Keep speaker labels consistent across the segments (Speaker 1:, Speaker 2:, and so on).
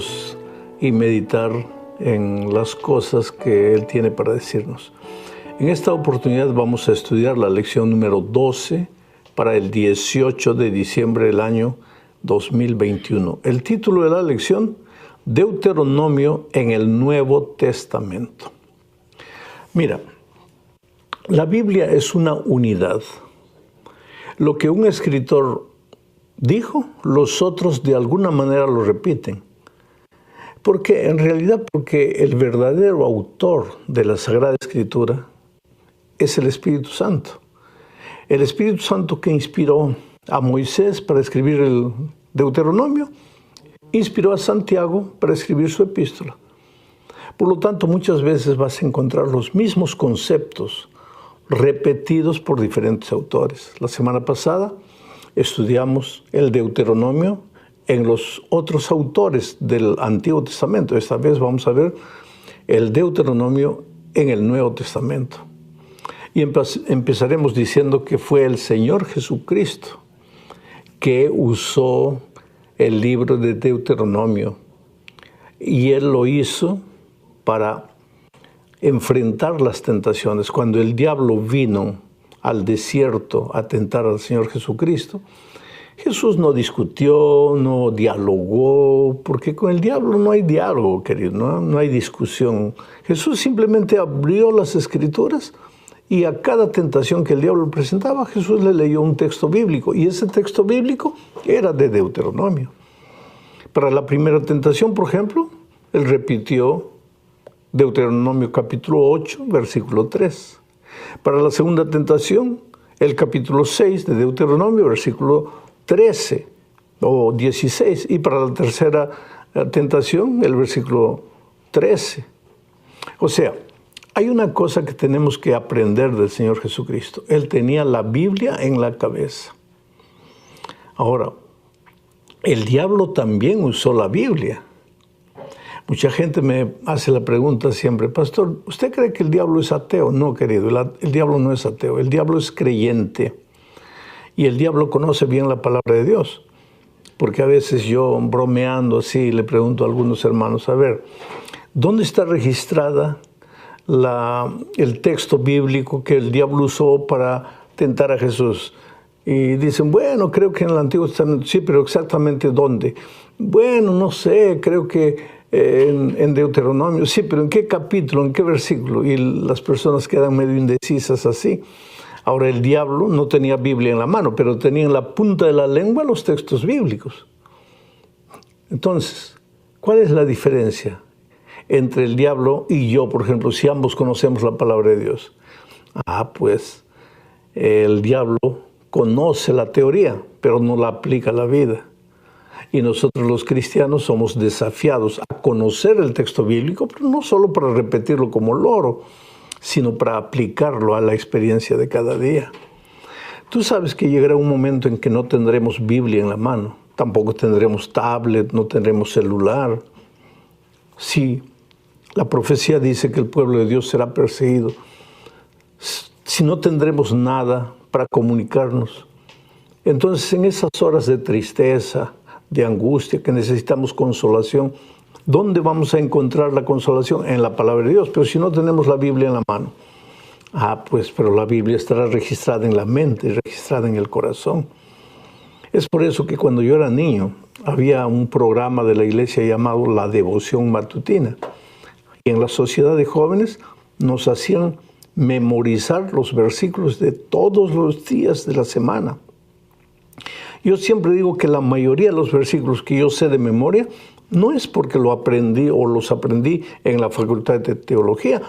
Speaker 1: Dios y meditar en las cosas que Él tiene para decirnos. En esta oportunidad vamos a estudiar la lección número 12 para el 18 de diciembre del año 2021. El título de la lección, Deuteronomio en el Nuevo Testamento. Mira, la Biblia es una unidad. Lo que un escritor dijo, los otros de alguna manera lo repiten. Porque el verdadero autor de la Sagrada Escritura es el Espíritu Santo. El Espíritu Santo que inspiró a Moisés para escribir el Deuteronomio, inspiró a Santiago para escribir su epístola. Por lo tanto, muchas veces vas a encontrar los mismos conceptos repetidos por diferentes autores. La semana pasada estudiamos el Deuteronomio en los otros autores del Antiguo Testamento. Esta vez vamos a ver el Deuteronomio en el Nuevo Testamento. Y empezaremos diciendo que fue el Señor Jesucristo que usó el libro de Deuteronomio. Y Él lo hizo para enfrentar las tentaciones. Cuando el diablo vino al desierto a tentar al Señor Jesucristo, Jesús no discutió, no dialogó, porque con el diablo no hay diálogo, querido, no hay discusión. Jesús simplemente abrió las Escrituras y a cada tentación que el diablo presentaba, Jesús le leyó un texto bíblico, y ese texto bíblico era de Deuteronomio. Para la primera tentación, por ejemplo, Él repitió Deuteronomio capítulo 8, versículo 3. Para la segunda tentación, el capítulo 6 de Deuteronomio, versículo 13 o 16. Y para la tercera tentación, el versículo 13. O sea, hay una cosa que tenemos que aprender del Señor Jesucristo. Él tenía la Biblia en la cabeza. Ahora, el diablo también usó la Biblia. Mucha gente me hace la pregunta siempre, pastor, ¿usted cree que el diablo es ateo? No, querido, el diablo no es ateo, el diablo es creyente. Y el diablo conoce bien la palabra de Dios. Porque a veces yo, bromeando así, le pregunto a algunos hermanos, a ver, ¿dónde está registrada el texto bíblico que el diablo usó para tentar a Jesús? Y dicen, bueno, creo que en el Antiguo Testamento, sí, pero exactamente ¿dónde? Bueno, no sé, creo que en Deuteronomio, sí, pero ¿en qué capítulo, en qué versículo? Y las personas quedan medio indecisas así. Ahora, el diablo no tenía Biblia en la mano, pero tenía en la punta de la lengua los textos bíblicos. Entonces, ¿cuál es la diferencia entre el diablo y yo, por ejemplo, si ambos conocemos la palabra de Dios? Pues el diablo conoce la teoría, pero no la aplica a la vida. Y nosotros los cristianos somos desafiados a conocer el texto bíblico, pero no solo para repetirlo como loro, sino para aplicarlo a la experiencia de cada día. Tú sabes que llegará un momento en que no tendremos Biblia en la mano, tampoco tendremos tablet, no tendremos celular. Sí, la profecía dice que el pueblo de Dios será perseguido. Si no tendremos nada para comunicarnos, entonces en esas horas de tristeza, de angustia, que necesitamos consolación, ¿dónde vamos a encontrar la consolación? En la palabra de Dios. Pero si no tenemos la Biblia en la mano, pero la Biblia estará registrada en la mente, registrada en el corazón. Es por eso que cuando yo era niño, había un programa de la iglesia llamado La Devoción Matutina. Y en la sociedad de jóvenes nos hacían memorizar los versículos de todos los días de la semana. Yo siempre digo que la mayoría de los versículos que yo sé de memoria no es porque lo aprendí o los aprendí en la facultad de teología,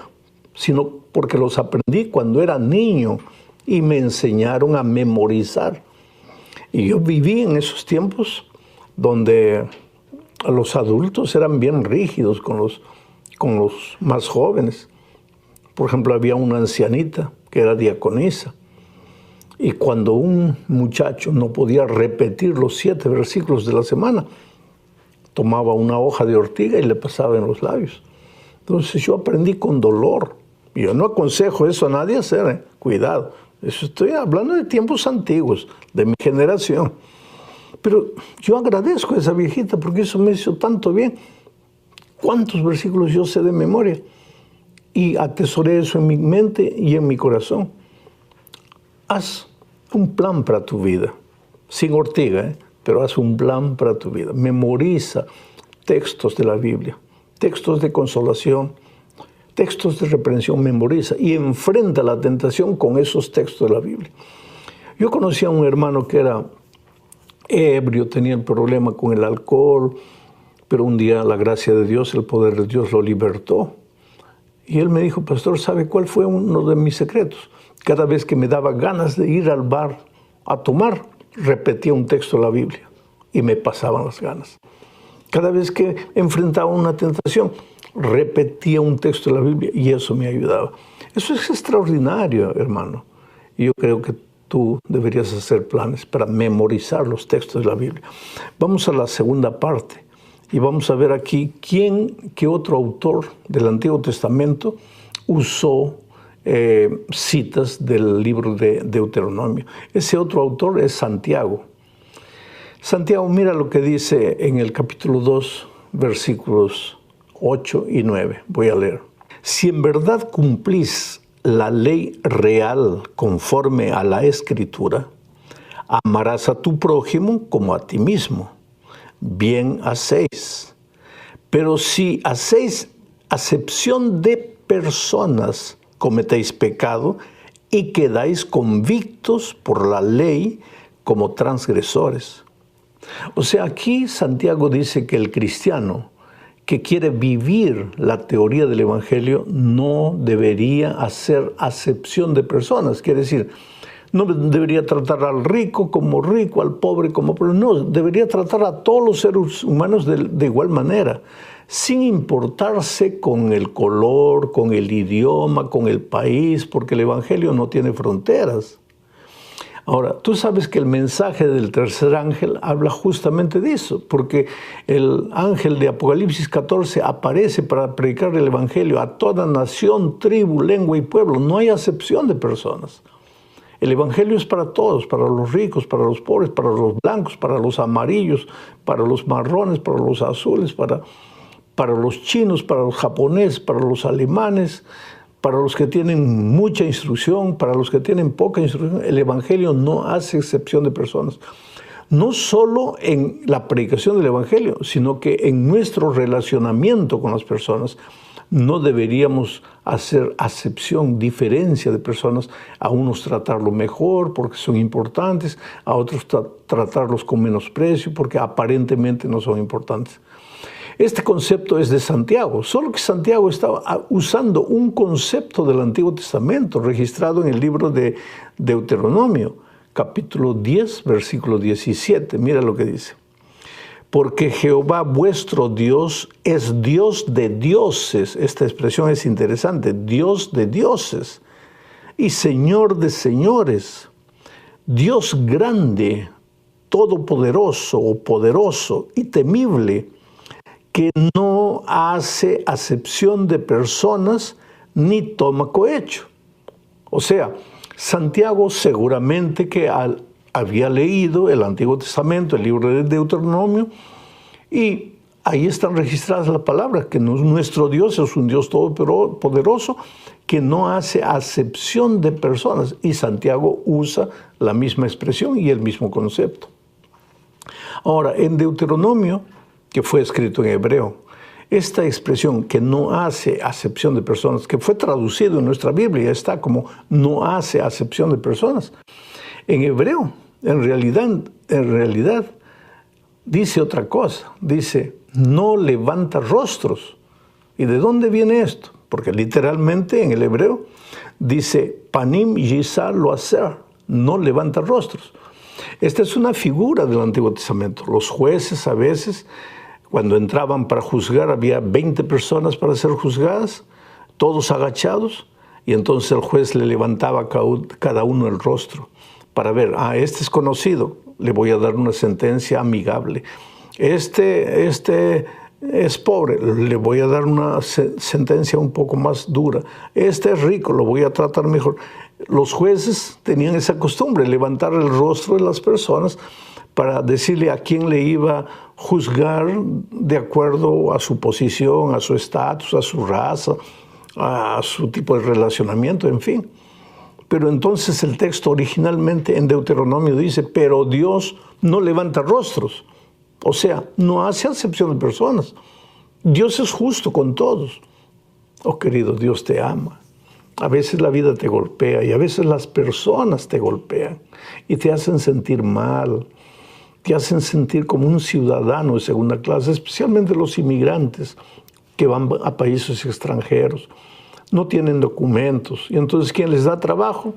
Speaker 1: sino porque los aprendí cuando era niño y me enseñaron a memorizar. Y yo viví en esos tiempos donde los adultos eran bien rígidos con los más jóvenes. Por ejemplo, había una ancianita que era diaconisa. Y cuando un muchacho no podía repetir los 7 versículos de la semana, tomaba una hoja de ortiga y le pasaba en los labios. Entonces yo aprendí con dolor. Y yo no aconsejo eso a nadie hacer, cuidado. Eso estoy hablando de tiempos antiguos, de mi generación. Pero yo agradezco a esa viejita porque eso me hizo tanto bien. ¿Cuántos versículos yo sé de memoria? Y atesoré eso en mi mente y en mi corazón. Haz un plan para tu vida, sin ortiga, pero haz un plan para tu vida. Memoriza textos de la Biblia, textos de consolación, textos de reprensión, memoriza y enfrenta la tentación con esos textos de la Biblia. Yo conocí a un hermano que era ebrio, tenía el problema con el alcohol, pero un día la gracia de Dios, el poder de Dios lo libertó. Y él me dijo, pastor, ¿sabe cuál fue uno de mis secretos? Cada vez que me daba ganas de ir al bar a tomar, repetía un texto de la Biblia y me pasaban las ganas. Cada vez que enfrentaba una tentación, repetía un texto de la Biblia y eso me ayudaba. Eso es extraordinario, hermano. Y yo creo que tú deberías hacer planes para memorizar los textos de la Biblia. Vamos a la segunda parte y vamos a ver aquí qué otro autor del Antiguo Testamento usó citas del libro de Deuteronomio. Ese otro autor es Santiago. Santiago, mira lo que dice en el capítulo 2, versículos 8 y 9. Voy a leer. Si en verdad cumplís la ley real conforme a la Escritura, amarás a tu prójimo como a ti mismo. Bien hacéis. Pero si hacéis acepción de personas, cometéis pecado y quedáis convictos por la ley como transgresores. O sea, aquí Santiago dice que el cristiano que quiere vivir la teoría del Evangelio no debería hacer acepción de personas. Quiere decir, no debería tratar al rico, al pobre como pobre. No, debería tratar a todos los seres humanos de igual manera, sin importarse con el color, con el idioma, con el país, porque el Evangelio no tiene fronteras. Ahora, tú sabes que el mensaje del tercer ángel habla justamente de eso, porque el ángel de Apocalipsis 14 aparece para predicar el Evangelio a toda nación, tribu, lengua y pueblo. No hay acepción de personas. El Evangelio es para todos, para los ricos, para los pobres, para los blancos, para los amarillos, para los marrones, para los azules, para los chinos, para los japoneses, para los alemanes, para los que tienen mucha instrucción, para los que tienen poca instrucción. El Evangelio no hace excepción de personas. No solo en la predicación del Evangelio, sino que en nuestro relacionamiento con las personas no deberíamos hacer acepción, diferencia de personas. A unos tratarlo mejor porque son importantes, a otros tratarlos con menosprecio porque aparentemente no son importantes. Este concepto es de Santiago, solo que Santiago estaba usando un concepto del Antiguo Testamento registrado en el libro de Deuteronomio, capítulo 10, versículo 17. Mira lo que dice. Porque Jehová vuestro Dios es Dios de dioses. Esta expresión es interesante. Dios de dioses y Señor de señores. Dios grande, todopoderoso o poderoso y temible, que no hace acepción de personas ni toma cohecho. O sea, Santiago seguramente que había leído el Antiguo Testamento, el libro de Deuteronomio, y ahí están registradas las palabras, que nuestro Dios es un Dios todopoderoso, que no hace acepción de personas. Y Santiago usa la misma expresión y el mismo concepto. Ahora, en Deuteronomio, que fue escrito en hebreo, esta expresión que no hace acepción de personas, que fue traducido en nuestra Biblia, está como no hace acepción de personas. En hebreo, en realidad, dice otra cosa. Dice, no levanta rostros. ¿Y de dónde viene esto? Porque literalmente en el hebreo dice, panim yisa lo hacer, no levanta rostros. Esta es una figura del Antiguo Testamento. Los jueces a veces, cuando entraban para juzgar, había 20 personas para ser juzgadas, todos agachados, y entonces el juez le levantaba a cada uno el rostro para ver, este es conocido, le voy a dar una sentencia amigable. Este es pobre, le voy a dar una sentencia un poco más dura. Este es rico, lo voy a tratar mejor. Los jueces tenían esa costumbre, levantar el rostro de las personas para decirle a quién le iba a juzgar de acuerdo a su posición, a su estatus, a su raza, a su tipo de relacionamiento, en fin. Pero entonces el texto originalmente en Deuteronomio dice, pero Dios no levanta rostros. O sea, no hace acepción de personas. Dios es justo con todos. Oh, querido, Dios te ama. A veces la vida te golpea y a veces las personas te golpean y te hacen sentir mal, te hacen sentir como un ciudadano de segunda clase, especialmente los inmigrantes que van a países extranjeros. No tienen documentos y entonces quien les da trabajo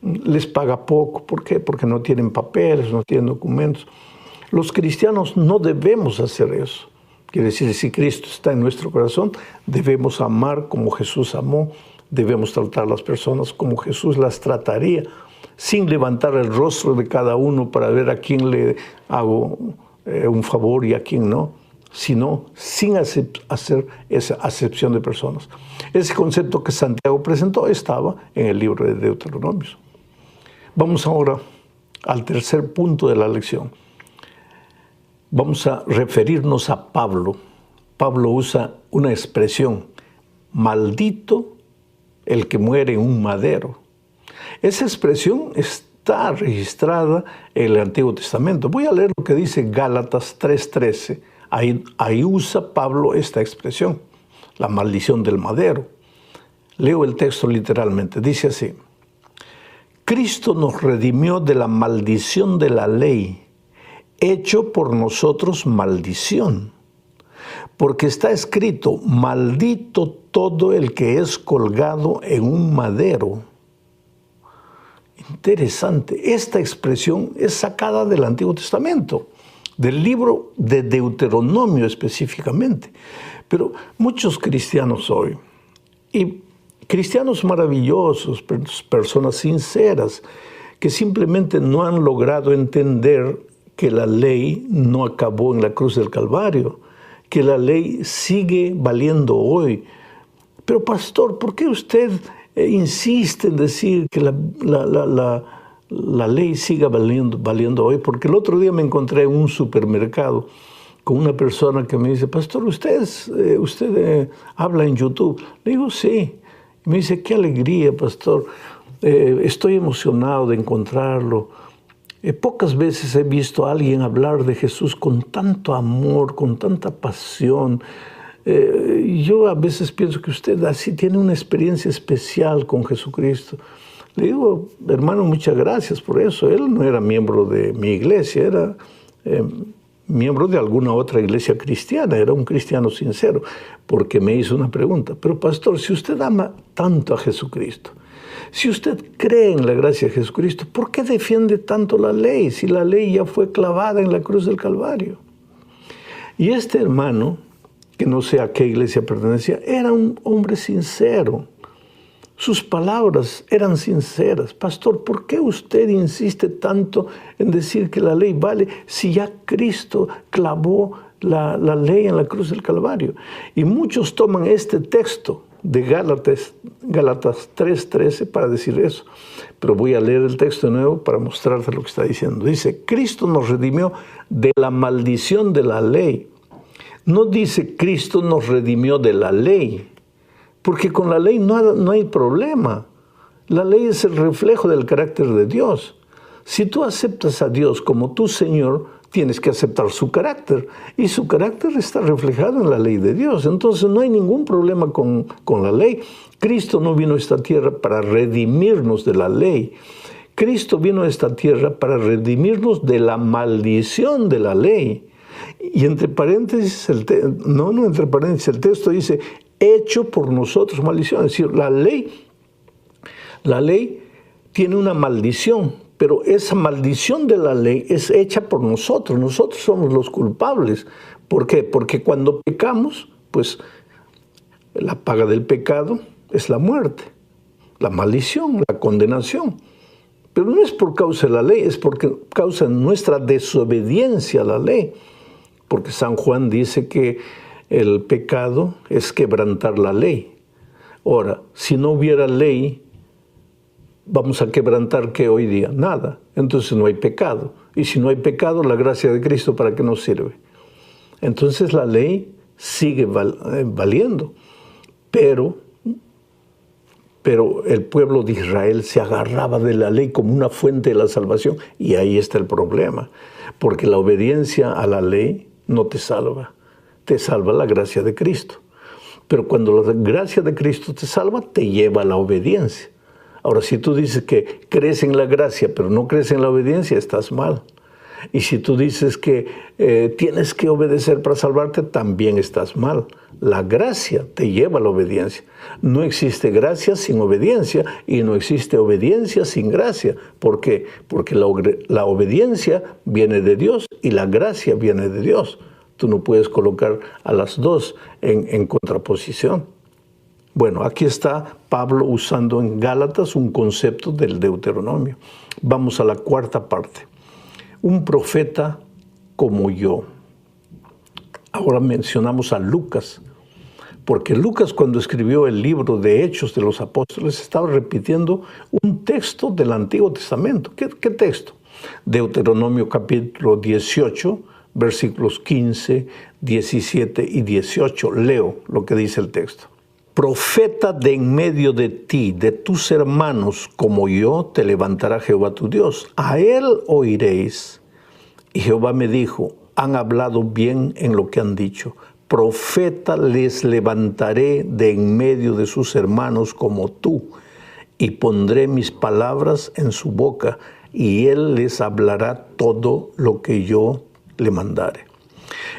Speaker 1: les paga poco. ¿Por qué? Porque no tienen papeles, no tienen documentos. Los cristianos no debemos hacer eso. Quiere decir, si Cristo está en nuestro corazón, debemos amar como Jesús amó, debemos tratar a las personas como Jesús las trataría, sin levantar el rostro de cada uno para ver a quién le hago un favor y a quién no, sino sin hacer esa acepción de personas. Ese concepto que Santiago presentó estaba en el libro de Deuteronomio. Vamos ahora al tercer punto de la lección. Vamos a referirnos a Pablo. Pablo usa una expresión, maldito el que muere en un madero. Esa expresión está registrada en el Antiguo Testamento. Voy a leer lo que dice Gálatas 3:13. Ahí usa Pablo esta expresión, la maldición del madero. Leo el texto literalmente. Dice así: Cristo nos redimió de la maldición de la ley, hecho por nosotros maldición. Porque está escrito, maldito todo el que es colgado en un madero. Interesante, esta expresión es sacada del Antiguo Testamento, del libro de Deuteronomio específicamente. Pero muchos cristianos hoy, y cristianos maravillosos, personas sinceras, que simplemente no han logrado entender que la ley no acabó en la cruz del Calvario, que la ley sigue valiendo hoy. Pero pastor, ¿por qué usted insiste en decir que la ley siga valiendo hoy? Porque el otro día me encontré en un supermercado con una persona que me dice, pastor, ¿usted habla en YouTube? Le digo, sí. Y me dice, qué alegría, pastor. Estoy emocionado de encontrarlo. Pocas veces he visto a alguien hablar de Jesús con tanto amor, con tanta pasión. Yo a veces pienso que usted así tiene una experiencia especial con Jesucristo. Le digo, hermano, muchas gracias por eso. Él no era miembro de mi iglesia, era miembro de alguna otra iglesia cristiana, era un cristiano sincero, porque me hizo una pregunta. Pero pastor, si usted ama tanto a Jesucristo, si usted cree en la gracia de Jesucristo, ¿por qué defiende tanto la ley si la ley ya fue clavada en la cruz del Calvario? Y este hermano, que no sé a qué iglesia pertenecía, era un hombre sincero. Sus palabras eran sinceras. Pastor, ¿por qué usted insiste tanto en decir que la ley vale si ya Cristo clavó la ley en la cruz del Calvario? Y muchos toman este texto de Gálatas 3:13 para decir eso. Pero voy a leer el texto de nuevo para mostrarte lo que está diciendo. Dice, Cristo nos redimió de la maldición de la ley. No dice Cristo nos redimió de la ley, porque con la ley no hay problema. La ley es el reflejo del carácter de Dios. Si tú aceptas a Dios como tu Señor, tienes que aceptar su carácter. Y su carácter está reflejado en la ley de Dios. Entonces no hay ningún problema con la ley. Cristo no vino a esta tierra para redimirnos de la ley. Cristo vino a esta tierra para redimirnos de la maldición de la ley. Y entre paréntesis, entre paréntesis, el texto dice, hecho por nosotros maldición. Es decir, la ley tiene una maldición, pero esa maldición de la ley es hecha por nosotros. Nosotros somos los culpables. ¿Por qué? Porque cuando pecamos, pues la paga del pecado es la muerte, la maldición, la condenación. Pero no es por causa de la ley, es porque causa nuestra desobediencia a la ley. Porque San Juan dice que el pecado es quebrantar la ley. Ahora, si no hubiera ley, vamos a quebrantar ¿qué hoy día? Nada. Entonces no hay pecado. Y si no hay pecado, la gracia de Cristo, ¿para qué nos sirve? Entonces la ley sigue valiendo. Pero el pueblo de Israel se agarraba de la ley como una fuente de la salvación. Y ahí está el problema. Porque la obediencia a la ley no te salva. Te salva la gracia de Cristo. Pero cuando la gracia de Cristo te salva, te lleva a la obediencia. Ahora, si tú dices que crees en la gracia, pero no crees en la obediencia, estás mal. Y si tú dices que tienes que obedecer para salvarte, también estás mal. La gracia te lleva a la obediencia. No existe gracia sin obediencia y no existe obediencia sin gracia. ¿Por qué? Porque la obediencia viene de Dios y la gracia viene de Dios. Tú no puedes colocar a las dos en contraposición. Bueno, aquí está Pablo usando en Gálatas un concepto del Deuteronomio. Vamos a la cuarta parte. Un profeta como yo. Ahora mencionamos a Lucas, porque Lucas, cuando escribió el libro de Hechos de los Apóstoles, estaba repitiendo un texto del Antiguo Testamento. ¿Qué texto? Deuteronomio capítulo 18, versículos 15, 17 y 18. Leo lo que dice el texto. Profeta de en medio de ti, de tus hermanos, como yo, te levantará Jehová tu Dios. A él oiréis. Y Jehová me dijo, han hablado bien en lo que han dicho. Profeta les levantaré de en medio de sus hermanos como tú, y pondré mis palabras en su boca, y él les hablará todo lo que yo le mandare.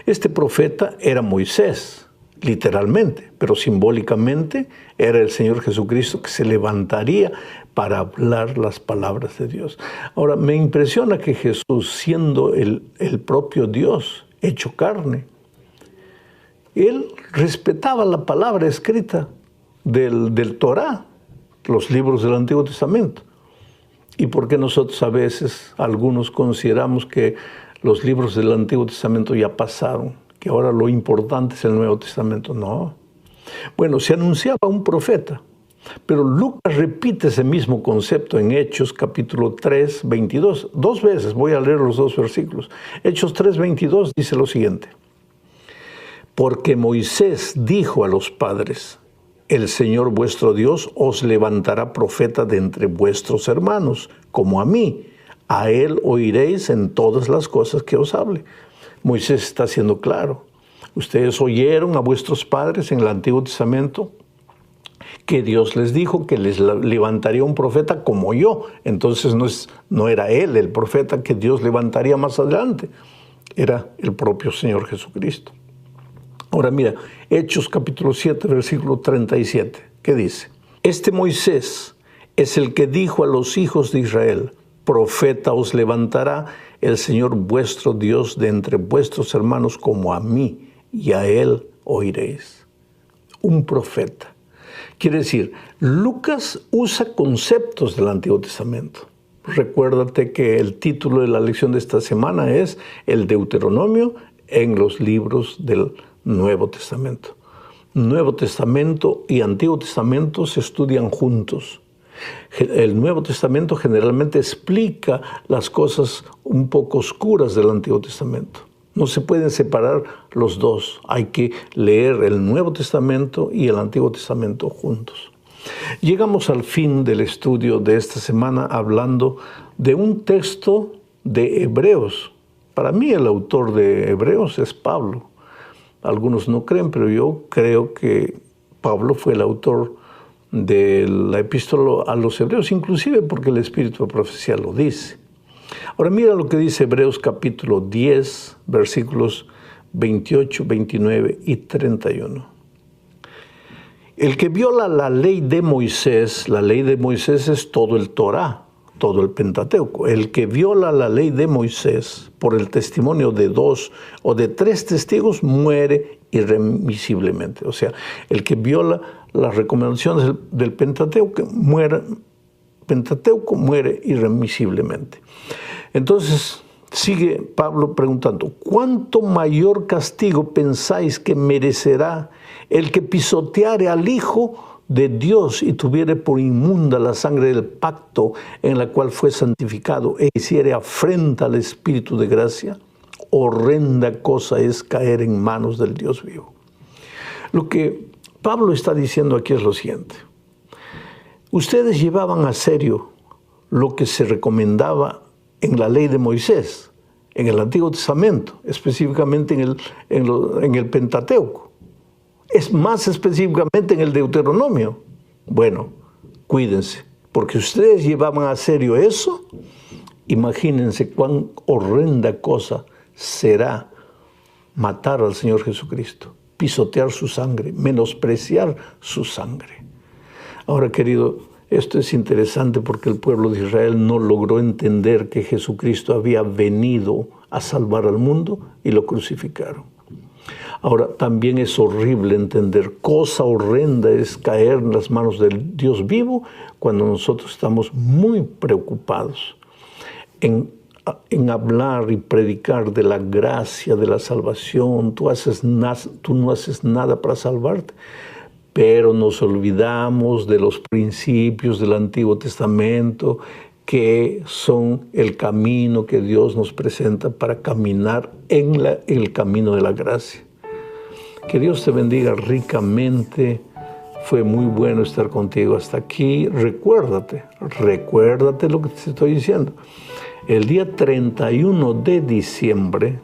Speaker 1: Este profeta era Moisés, literalmente, pero simbólicamente era el Señor Jesucristo que se levantaría para hablar las palabras de Dios. Ahora, me impresiona que Jesús, siendo el propio Dios hecho carne, él respetaba la palabra escrita del Torá, los libros del Antiguo Testamento. ¿Y por qué nosotros a veces, algunos consideramos que los libros del Antiguo Testamento ya pasaron, que ahora lo importante es el Nuevo Testamento? No. Bueno, se anunciaba un profeta, pero Lucas repite ese mismo concepto en Hechos capítulo 3, 22. Dos veces, voy a leer los dos versículos. Hechos 3, 22 dice lo siguiente. Porque Moisés dijo a los padres, el Señor vuestro Dios os levantará profeta de entre vuestros hermanos, como a mí. A él oiréis en todas las cosas que os hable. Moisés está siendo claro. Ustedes oyeron a vuestros padres en el Antiguo Testamento que Dios les dijo que les levantaría un profeta como yo. Entonces no era él el profeta que Dios levantaría más adelante. Era el propio Señor Jesucristo. Ahora mira, Hechos capítulo 7, versículo 37. ¿Qué dice? Este Moisés es el que dijo a los hijos de Israel, profeta os levantará el Señor vuestro Dios de entre vuestros hermanos como a mí, y a él oiréis. Un profeta. Quiere decir, Lucas usa conceptos del Antiguo Testamento. Recuérdate que el título de la lección de esta semana es el Deuteronomio en los libros del Nuevo Testamento. Nuevo Testamento y Antiguo Testamento se estudian juntos. El Nuevo Testamento generalmente explica las cosas un poco oscuras del Antiguo Testamento. No se pueden separar los dos. Hay que leer el Nuevo Testamento y el Antiguo Testamento juntos. Llegamos al fin del estudio de esta semana hablando de un texto de Hebreos. Para mí el autor de Hebreos es Pablo. Algunos no creen, pero yo creo que Pablo fue el autor de la epístola a los Hebreos, inclusive porque el Espíritu de Profecía lo dice. Ahora mira lo que dice Hebreos capítulo 10, versículos 28, 29 y 31. El que viola la ley de Moisés es todo el Torá, todo el Pentateuco. El que viola la ley de Moisés por el testimonio de 2 o de 3 testigos muere irremisiblemente. O sea, el que viola las recomendaciones del Pentateuco muere irremisiblemente. Entonces, sigue Pablo preguntando, ¿cuánto mayor castigo pensáis que merecerá el que pisoteare al Hijo de Dios y tuviere por inmunda la sangre del pacto en la cual fue santificado e hiciere afrenta al Espíritu de gracia, horrenda cosa es caer en manos del Dios vivo. Lo que Pablo está diciendo aquí es lo siguiente. Ustedes llevaban a serio lo que se recomendaba en la ley de Moisés, en el Antiguo Testamento, específicamente en el Pentateuco. Es más específicamente en el Deuteronomio. Bueno, cuídense, porque ustedes llevaban a serio eso, imagínense cuán horrenda cosa será matar al Señor Jesucristo, pisotear su sangre, menospreciar su sangre. Ahora, querido, esto es interesante porque el pueblo de Israel no logró entender que Jesucristo había venido a salvar al mundo y lo crucificaron. Ahora, también es horrible entender, cosa horrenda es caer en las manos del Dios vivo cuando nosotros estamos muy preocupados en hablar y predicar de la gracia, de la salvación. Tú no haces nada para salvarte, pero nos olvidamos de los principios del Antiguo Testamento que son el camino que Dios nos presenta para caminar en el camino de la gracia. Que Dios te bendiga ricamente. Fue muy bueno estar contigo hasta aquí. Recuérdate lo que te estoy diciendo. El día 31 de diciembre